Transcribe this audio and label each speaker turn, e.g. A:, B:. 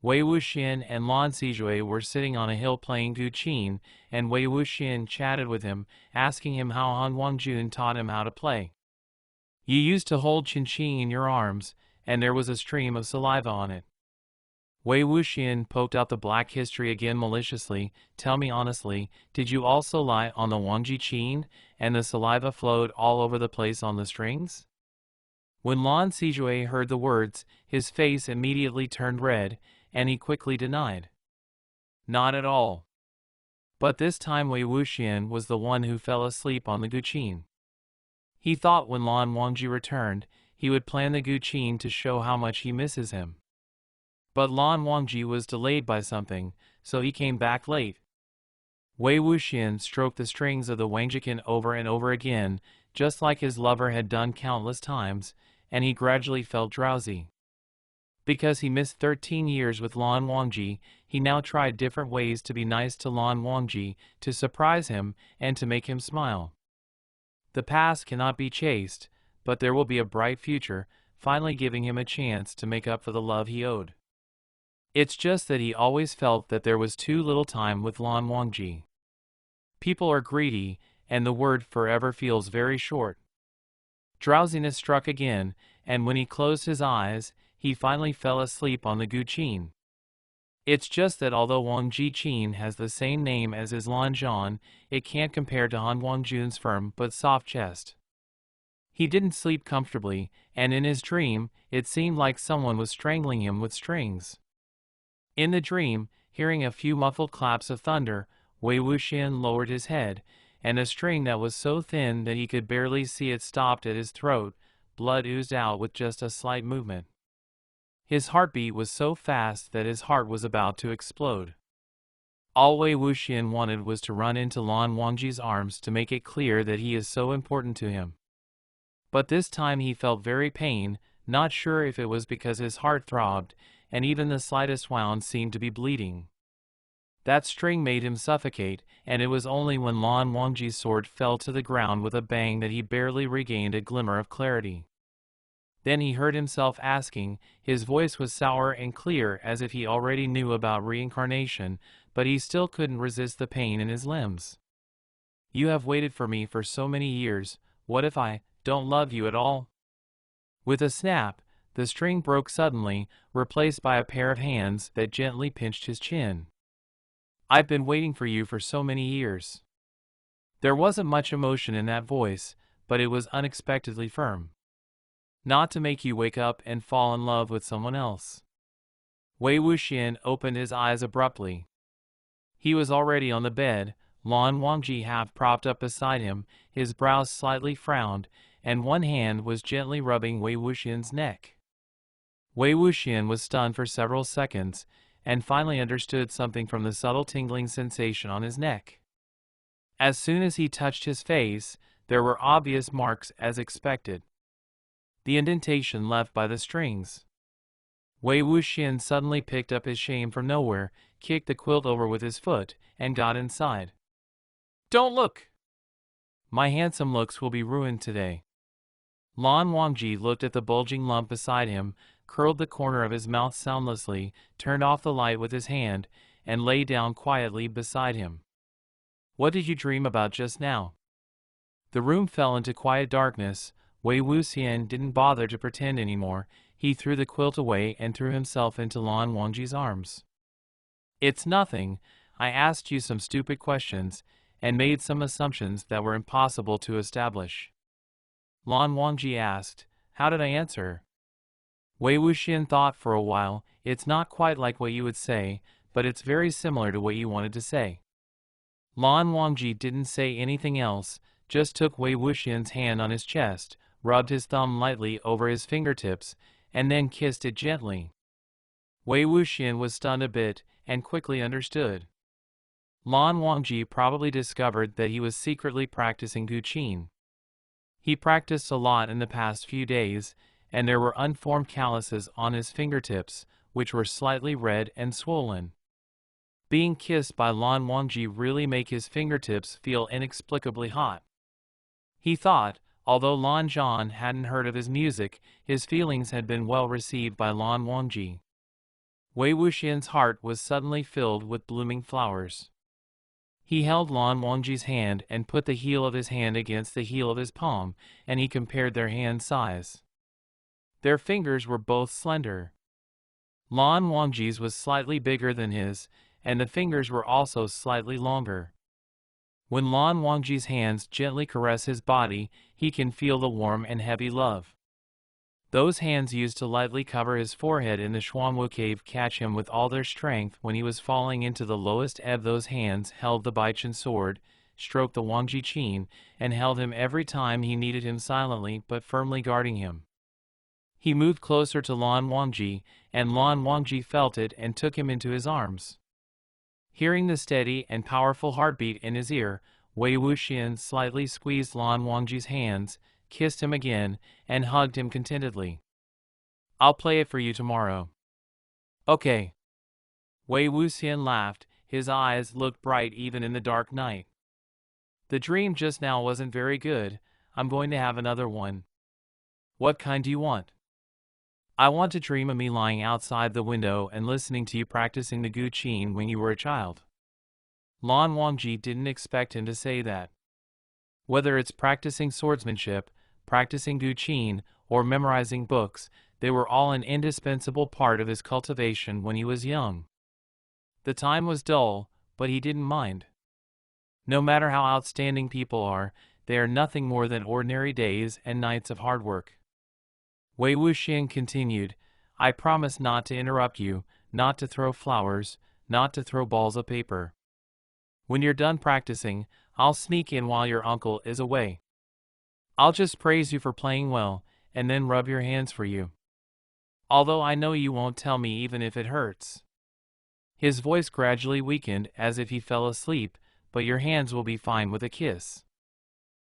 A: Wei Wuxian and Lan Sijue were sitting on a hill playing Guqin, and Wei Wuxian chatted with him, asking him how Han Wangjun taught him how to play. You used to hold Qinqi in your arms, and there was a stream of saliva on it. Wei Wuxian poked out the black history again maliciously. Tell me honestly, did you also lie on the Wangji Qin, and the saliva flowed all over the place on the strings? When Lan Sijue heard the words, his face immediately turned red, and he quickly denied. Not at all. But this time Wei Wuxian was the one who fell asleep on the Guqin. He thought when Lan Wangji returned, he would plan the Guqin to show how much he misses him. But Lan Wangji was delayed by something, so he came back late. Wei Wuxian stroked the strings of the WANGXIAN over and over again, just like his lover had done countless times, and he gradually felt drowsy. Because he missed 13 years with Lan Wangji, he now tried different ways to be nice to Lan Wangji, to surprise him, and to make him smile. The past cannot be chased, but there will be a bright future, finally giving him a chance to make up for the love he owed. It's just that he always felt that there was too little time with Lan Wangji. People are greedy, and the word forever feels very short. Drowsiness struck again, and when he closed his eyes, he finally fell asleep on the Guqin. It's just that although Wangji Qin has the same name as his Lan Zhan, it can't compare to Han Wangjun's firm but soft chest. He didn't sleep comfortably, and in his dream, it seemed like someone was strangling him with strings. In the dream, hearing a few muffled claps of thunder, Wei Wuxian lowered his head, and a string that was so thin that he could barely see it stopped at his throat. Blood oozed out with just a slight movement. His heartbeat was so fast that his heart was about to explode. All Wei Wuxian wanted was to run into Lan Wangji's arms to make it clear that he is so important to him. But this time he felt very pain, not sure if it was because his heart throbbed, and even the slightest wound seemed to be bleeding. That string made him suffocate, and it was only when Lan Wangji's sword fell to the ground with a bang that he barely regained a glimmer of clarity. Then he heard himself asking, his voice was sour and clear as if he already knew about reincarnation, but he still couldn't resist the pain in his limbs. You have waited for me for so many years, what if I don't love you at all? With a snap, the string broke suddenly, replaced by a pair of hands that gently pinched his chin. I've been waiting for you for so many years. There wasn't much emotion in that voice, but it was unexpectedly firm. Not to make you wake up and fall in love with someone else. Wei Wuxian opened his eyes abruptly. He was already on the bed, Lan Wangji half propped up beside him, his brows slightly frowned, and one hand was gently rubbing Wei Wuxian's neck. Wei Wuxian was stunned for several seconds, and finally understood something from the subtle tingling sensation on his neck. As soon as he touched his face, there were obvious marks as expected. The indentation left by the strings. Wei Wuxian suddenly picked up his shame from nowhere, kicked the quilt over with his foot, and got inside. Don't look! My handsome looks will be ruined today. Lan Wangji looked at the bulging lump beside him, curled the corner of his mouth soundlessly, turned off the light with his hand, and lay down quietly beside him. What did you dream about just now? The room fell into quiet darkness. Wei Wuxian didn't bother to pretend anymore. He threw the quilt away and threw himself into Lan Wangji's arms. It's nothing. I asked you some stupid questions, and made some assumptions that were impossible to establish. Lan Wangji asked, how did I answer? Wei Wuxian thought for a while. It's not quite like what you would say, but it's very similar to what you wanted to say. Lan Wangji didn't say anything else, just took Wei Wuxian's hand on his chest, rubbed his thumb lightly over his fingertips, and then kissed it gently. Wei Wuxian was stunned a bit, and quickly understood. Lan Wangji probably discovered that he was secretly practicing Guqin. He practiced a lot in the past few days, and there were unformed calluses on his fingertips, which were slightly red and swollen. Being kissed by Lan Wangji really made his fingertips feel inexplicably hot. He thought, although Lan Zhan hadn't heard of his music, his feelings had been well received by Lan Wangji. Wei Wuxian's heart was suddenly filled with blooming flowers. He held Lan Wangji's hand and put the heel of his hand against the heel of his palm, and he compared their hand size. Their fingers were both slender. Lan Wangji's was slightly bigger than his, and the fingers were also slightly longer. When Lan Wangji's hands gently caress his body, he can feel the warm and heavy love. Those hands used to lightly cover his forehead in the Xuanwu cave catch him with all their strength when he was falling into the lowest ebb. Those hands held the Baichen sword, stroked the Wangji Qin, and held him every time he needed him, silently but firmly guarding him. He moved closer to Lan Wangji, and Lan Wangji felt it and took him into his arms. Hearing the steady and powerful heartbeat in his ear, Wei Wuxian slightly squeezed Lan Wangji's hands, kissed him again, and hugged him contentedly. "I'll play it for you tomorrow." "Okay." Wei Wuxian laughed, his eyes looked bright even in the dark night. "The dream just now wasn't very good, I'm going to have another one." "What kind do you want?" "I want to dream of me lying outside the window and listening to you practicing the Gu Qin when you were a child." Lan Wangji didn't expect him to say that. Whether it's practicing swordsmanship, practicing Gu Qin, or memorizing books, they were all an indispensable part of his cultivation when he was young. The time was dull, but he didn't mind. No matter how outstanding people are, they are nothing more than ordinary days and nights of hard work. Wei Wuxian continued, "I promise not to interrupt you, not to throw flowers, not to throw balls of paper. When you're done practicing, I'll sneak in while your uncle is away. I'll just praise you for playing well, and then rub your hands for you. Although I know you won't tell me even if it hurts." His voice gradually weakened as if he fell asleep, "but your hands will be fine with a kiss."